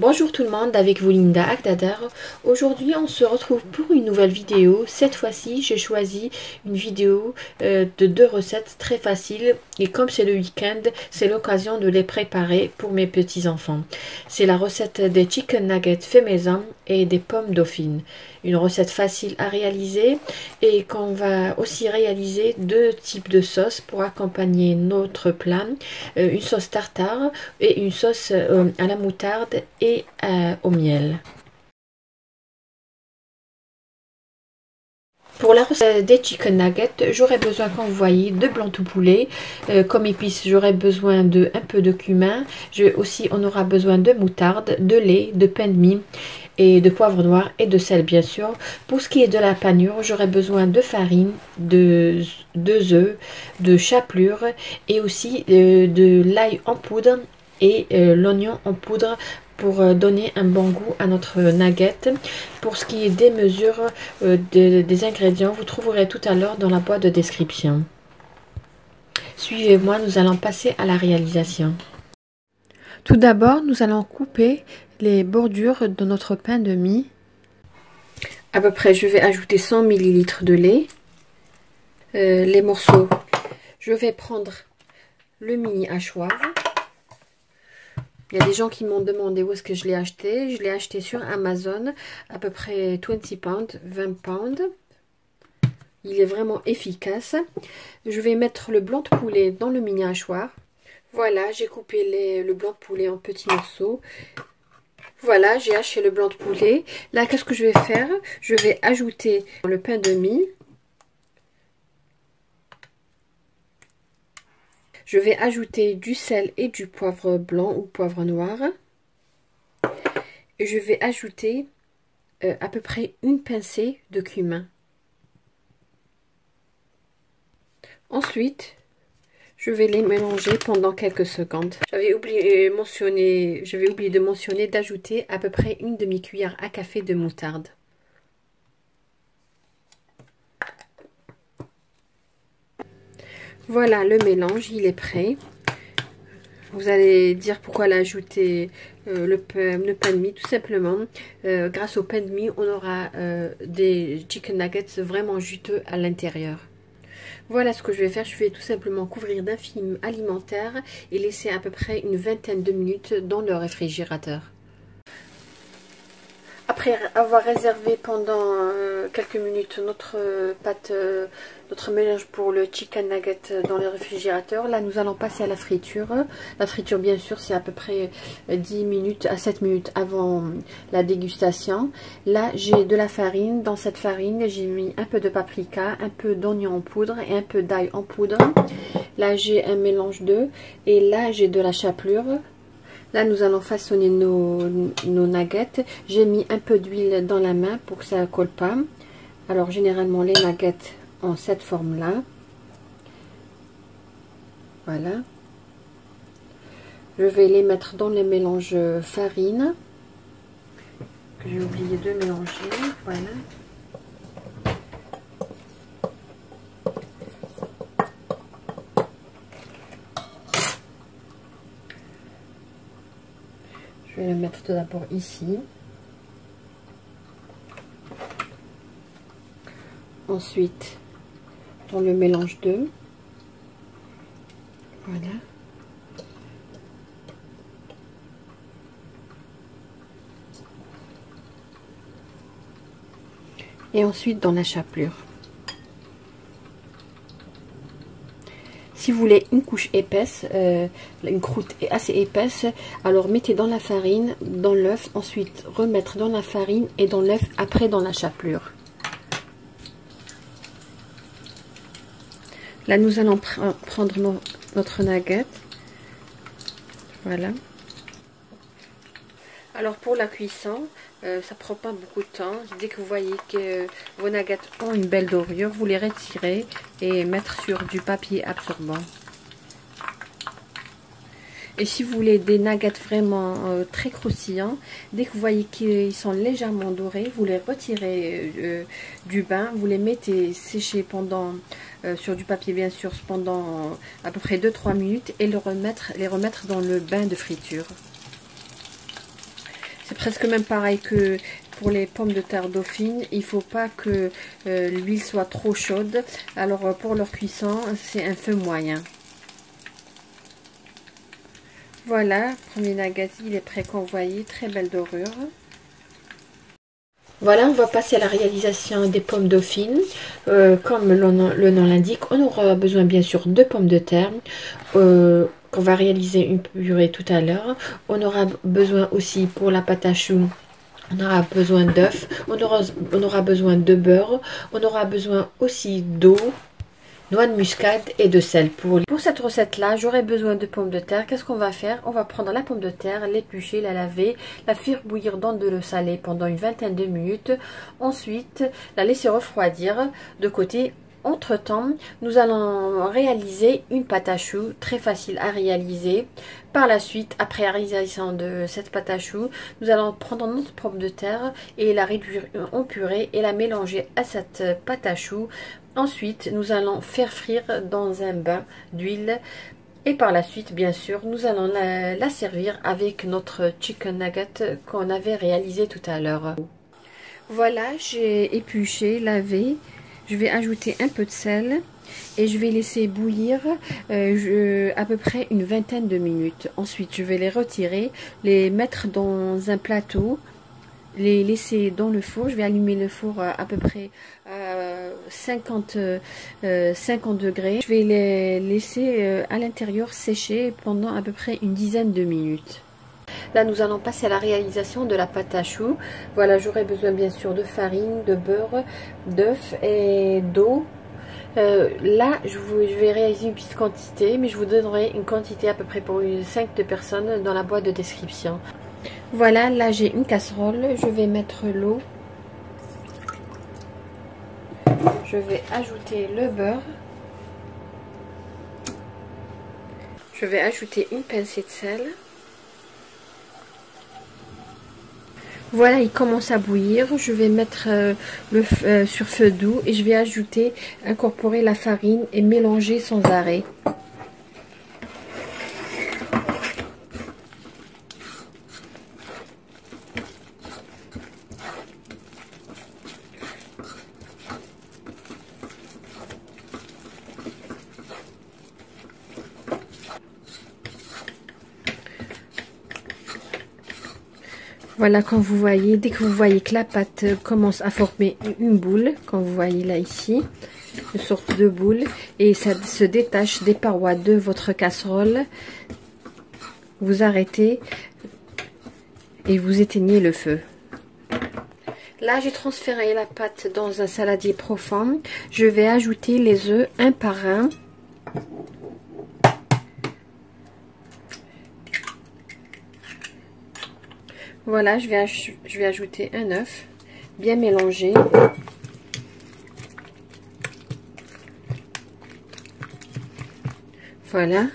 Bonjour tout le monde, avec vous Linda Agdadar. Aujourd'hui on se retrouve pour une nouvelle vidéo. Cette fois-ci j'ai choisi une vidéo de 2 recettes très faciles. Et comme c'est le week-end, c'est l'occasion de les préparer pour mes petits enfants. C'est la recette des chicken nuggets fait maison et des pommes dauphines. Une recette facile à réaliser et qu'on va aussi réaliser 2 types de sauces pour accompagner notre plat. Une sauce tartare et une sauce à la moutarde et au miel. Pour la recette des chicken nuggets, j'aurai besoin, comme vous voyez, de blanc tout poulet. Comme épices, j'aurai besoin de un peu de cumin. On aura besoin de moutarde, de lait, de pain de mie et de poivre noir et de sel bien sûr. Pour ce qui est de la panure, j'aurai besoin de farine, de 2 œufs, de chapelure et aussi de l'ail en poudre et l'oignon en poudre pour donner un bon goût à notre nugget. Pour ce qui est des mesures des ingrédients, vous trouverez tout à l'heure dans la boîte de description. Suivez-moi, nous allons passer à la réalisation. Tout d'abord, nous allons couper les bordures de notre pain de mie. À peu près, je vais ajouter 100 ml de lait. Les morceaux, je vais prendre le mini hachoir. Il y a des gens qui m'ont demandé où est-ce que je l'ai acheté. Je l'ai acheté sur Amazon, à peu près 20 pounds, 20 pounds. Il est vraiment efficace. Je vais mettre le blanc de poulet dans le mini hachoir. Voilà, j'ai coupé le blanc de poulet en petits morceaux. Voilà, j'ai haché le blanc de poulet. Là, qu'est-ce que je vais faire? Je vais ajouter le pain de mie. Je vais ajouter du sel et du poivre blanc ou poivre noir. Et je vais ajouter à peu près une pincée de cumin. Ensuite, je vais les mélanger pendant quelques secondes. J'avais oublié de mentionner d'ajouter à peu près une demi-cuillère à café de moutarde. Voilà, le mélange, il est prêt. Vous allez dire pourquoi l'ajouter le pain de mie. Tout simplement, grâce au pain de mie, on aura des chicken nuggets vraiment juteux à l'intérieur. Voilà ce que je vais faire. Je vais tout simplement couvrir d'un film alimentaire et laisser à peu près une vingtaine de minutes dans le réfrigérateur. Après avoir réservé pendant quelques minutes notre pâte, notre mélange pour le chicken nugget dans le réfrigérateur, là nous allons passer à la friture. La friture bien sûr c'est à peu près 10 minutes à 7 minutes avant la dégustation. Là j'ai de la farine. Dans cette farine j'ai mis un peu de paprika, un peu d'oignon en poudre et un peu d'ail en poudre. Là j'ai un mélange d'œufs et là j'ai de la chapelure. Là, nous allons façonner nos nuggets. J'ai mis un peu d'huile dans la main pour que ça ne colle pas. Alors, généralement, les nuggets ont cette forme-là. Voilà. Je vais les mettre dans le mélange farine que j'ai oublié de mélanger. Voilà. Je vais le mettre tout d'abord ici. Ensuite, dans le mélange d'œufs. Voilà. Et ensuite dans la chapelure. Si vous voulez une couche épaisse, une croûte assez épaisse, alors mettez dans la farine, dans l'œuf, ensuite remettre dans la farine et dans l'œuf, après dans la chapelure. Là, nous allons prendre notre nugget. Voilà. Alors pour la cuisson, ça prend pas beaucoup de temps. Dès que vous voyez que vos nuggets ont une belle dorure, vous les retirez et mettre sur du papier absorbant. Et si vous voulez des nuggets vraiment très croustillants, dès que vous voyez qu'ils sont légèrement dorés, vous les retirez du bain, vous les mettez sécher pendant sur du papier bien sûr pendant à peu près 2-3 minutes et les remettre dans le bain de friture. C'est presque même pareil que pour les pommes de terre dauphine. Il ne faut pas que l'huile soit trop chaude. Alors pour leur cuisson, c'est un feu moyen. Voilà, premier nugget, il est prêt qu'on voyait. Très belle dorure. Voilà, on va passer à la réalisation des pommes dauphines. Comme le nom l'indique, on aura besoin bien sûr de pommes de terre. Qu'on va réaliser une purée tout à l'heure. On aura besoin aussi pour la pâte à choux. On aura besoin d'œufs, on aura besoin de beurre, on aura besoin aussi d'eau, noix de muscade et de sel. Pour cette recette-là, j'aurai besoin de pommes de terre. Qu'est-ce qu'on va faire? On va prendre la pomme de terre, l'éplucher, la laver, la faire bouillir dans de l'eau salée pendant une vingtaine de minutes. Ensuite, la laisser refroidir de côté. Entre-temps, nous allons réaliser une pâte à choux très facile à réaliser. Par la suite, après la réalisation de cette pâte à choux, nous allons prendre notre pomme de terre et la réduire en purée et la mélanger à cette pâte à choux. Ensuite, nous allons faire frire dans un bain d'huile. Et par la suite, bien sûr, nous allons la servir avec notre chicken nugget qu'on avait réalisé tout à l'heure. Voilà, j'ai épluché, lavé. Je vais ajouter un peu de sel et je vais laisser bouillir à peu près une vingtaine de minutes. Ensuite, je vais les retirer, les mettre dans un plateau, les laisser dans le four. Je vais allumer le four à peu près à 50 degrés. Je vais les laisser à l'intérieur sécher pendant à peu près une dizaine de minutes. Là, nous allons passer à la réalisation de la pâte à choux. Voilà, j'aurai besoin bien sûr de farine, de beurre, d'œufs et d'eau. Là, je vais réaliser une petite quantité, mais je vous donnerai une quantité à peu près pour 5 personnes dans la boîte de description. Voilà, là j'ai une casserole. Je vais mettre l'eau. Je vais ajouter le beurre. Je vais ajouter une pincée de sel. Voilà, il commence à bouillir. Je vais mettre sur feu doux et je vais incorporer la farine et mélanger sans arrêt. Voilà, quand vous voyez, dès que vous voyez que la pâte commence à former une boule, quand vous voyez là ici, une sorte de boule, et ça se détache des parois de votre casserole, vous arrêtez et vous éteignez le feu. Là, j'ai transféré la pâte dans un saladier profond. Je vais ajouter les œufs un par un. Voilà, je vais ajouter un œuf, bien mélangé. Voilà.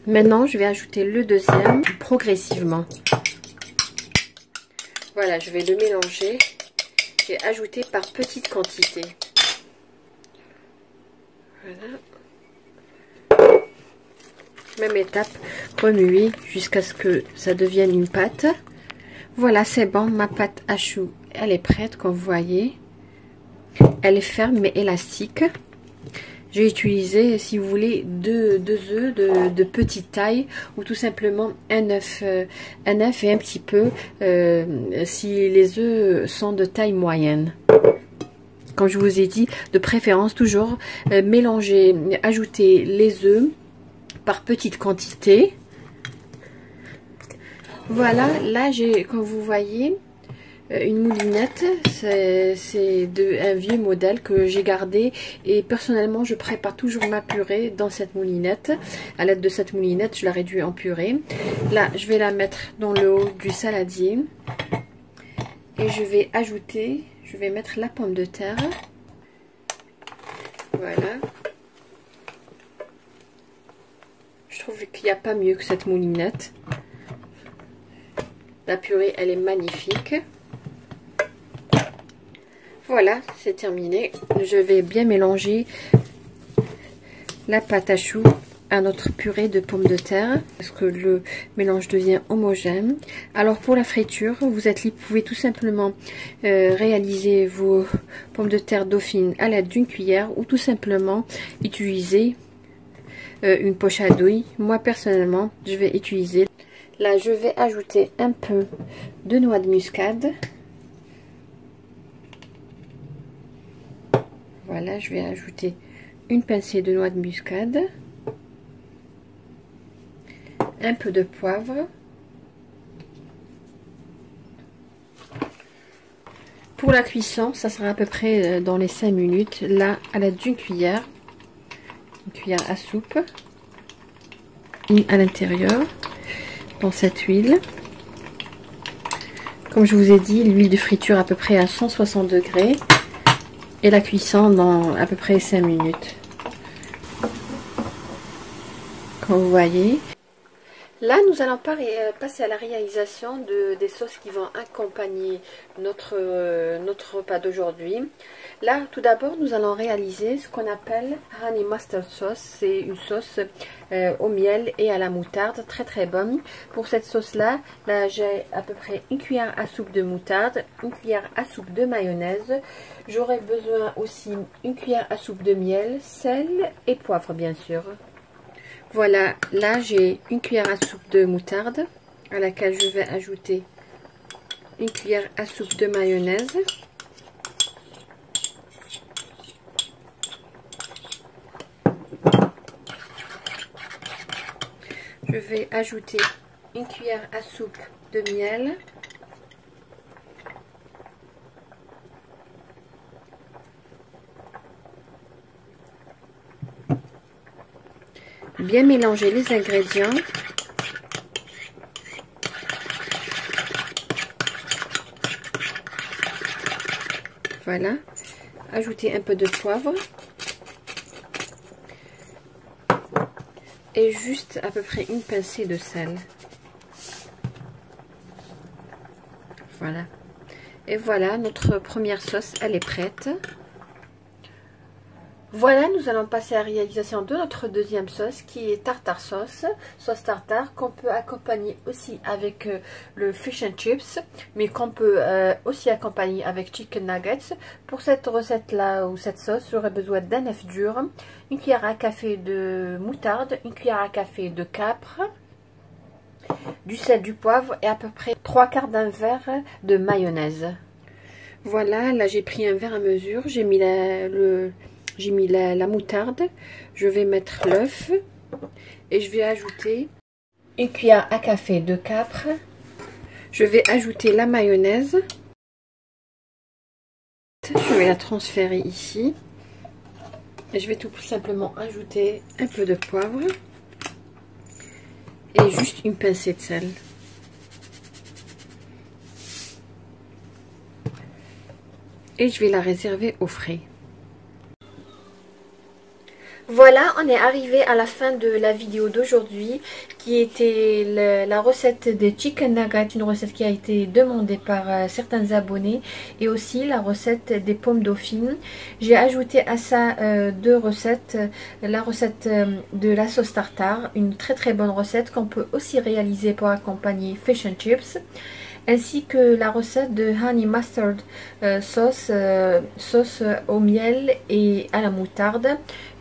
Maintenant, je vais ajouter le deuxième progressivement. Voilà, je vais le mélanger et ajouter par petites quantités. Voilà. Même étape, remuer jusqu'à ce que ça devienne une pâte. Voilà, c'est bon, ma pâte à choux, elle est prête, comme vous voyez. Elle est ferme mais élastique. J'ai utilisé, si vous voulez, deux œufs de petite taille ou tout simplement un œuf et un petit peu si les œufs sont de taille moyenne. Comme je vous ai dit, de préférence toujours mélanger, ajouter les œufs par petite quantité. Voilà, là j'ai, comme vous voyez, une moulinette. C'est un vieux modèle que j'ai gardé et personnellement je prépare toujours ma purée dans cette moulinette. À l'aide de cette moulinette, je la réduis en purée. Là, je vais la mettre dans le haut du saladier et je vais mettre la pomme de terre. Voilà. Je trouve qu'il n'y a pas mieux que cette moulinette. La purée, elle est magnifique. Voilà, c'est terminé. Je vais bien mélanger la pâte à choux à notre purée de pommes de terre parce que le mélange devient homogène. Alors pour la friture, vous pouvez tout simplement réaliser vos pommes de terre dauphines à l'aide d'une cuillère ou tout simplement utiliser une poche à douille. Moi personnellement, je vais utiliser. Là, je vais ajouter un peu de noix de muscade. Voilà, je vais ajouter une pincée de noix de muscade. Un peu de poivre. Pour la cuisson, ça sera à peu près dans les 5 minutes. Là, à l'aide d'une cuillère. Une cuillère à soupe. Une à l'intérieur. Dans cette huile. Comme je vous ai dit, l'huile de friture à peu près à 160 degrés. Et la cuisson dans à peu près 5 minutes. Comme vous voyez. Là, nous allons passer à la réalisation des sauces qui vont accompagner notre repas d'aujourd'hui. Là, tout d'abord, nous allons réaliser ce qu'on appelle Honey Mustard Sauce. C'est une sauce au miel et à la moutarde, très très bonne. Pour cette sauce-là, j'ai à peu près une cuillère à soupe de moutarde, une cuillère à soupe de mayonnaise. J'aurai besoin aussi une cuillère à soupe de miel, sel et poivre, bien sûr. Voilà, là j'ai une cuillère à soupe de moutarde à laquelle je vais ajouter une cuillère à soupe de mayonnaise. Je vais ajouter une cuillère à soupe de miel. Bien mélanger les ingrédients. Voilà. Ajouter un peu de poivre. Et juste à peu près une pincée de sel. Voilà. Et voilà, notre première sauce, elle est prête. Voilà, nous allons passer à la réalisation de notre deuxième sauce qui est tartare sauce tartare, qu'on peut accompagner aussi avec le fish and chips, mais qu'on peut aussi accompagner avec chicken nuggets. Pour cette recette là ou cette sauce, j'aurai besoin d'un œuf dur, une cuillère à café de moutarde, une cuillère à café de capre, du sel, du poivre et à peu près 3/4 d'un verre de mayonnaise. Voilà, là j'ai pris un verre à mesure, j'ai mis la moutarde, je vais mettre l'œuf et je vais ajouter une cuillère à café de capre. Je vais ajouter la mayonnaise. Je vais la transférer ici. Et je vais tout simplement ajouter un peu de poivre et juste une pincée de sel. Et je vais la réserver au frais. Voilà, on est arrivé à la fin de la vidéo d'aujourd'hui qui était la recette des chicken nuggets, une recette qui a été demandée par certains abonnés, et aussi la recette des pommes dauphines. J'ai ajouté à ça deux recettes, la recette de la sauce tartare, une très très bonne recette qu'on peut aussi réaliser pour accompagner fish and chips, ainsi que la recette de honey mustard sauce au miel et à la moutarde.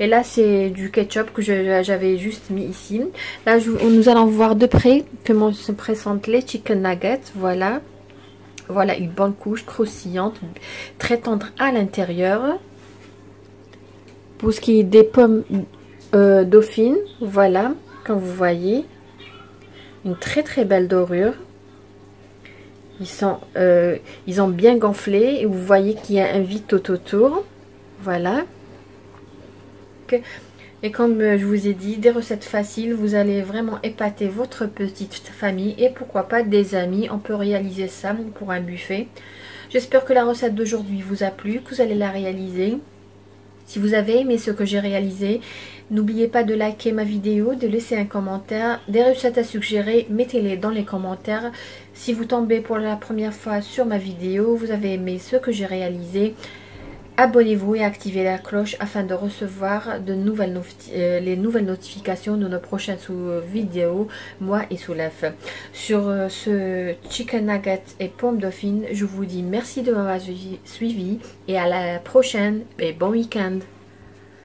Et là c'est du ketchup que j'avais juste mis ici. Là nous allons voir de près comment se présentent les chicken nuggets. Voilà, voilà une bonne couche croustillante, très tendre à l'intérieur. Pour ce qui est des pommes dauphines, voilà, comme vous voyez, une très très belle dorure. Ils ont bien gonflé et vous voyez qu'il y a un vide tout autour. Voilà. Et comme je vous ai dit, des recettes faciles, vous allez vraiment épater votre petite famille et pourquoi pas des amis. On peut réaliser ça pour un buffet. J'espère que la recette d'aujourd'hui vous a plu, que vous allez la réaliser. Si vous avez aimé ce que j'ai réalisé, n'oubliez pas de liker ma vidéo, de laisser un commentaire. Des recettes à suggérer, mettez-les dans les commentaires. Si vous tombez pour la première fois sur ma vidéo, vous avez aimé ce que j'ai réalisé, abonnez-vous et activez la cloche afin de recevoir les nouvelles notifications de nos prochaines vidéos, moi et Soulef. Sur ce chicken nugget et pomme dauphine, je vous dis merci de m'avoir suivi et à la prochaine et bon week-end.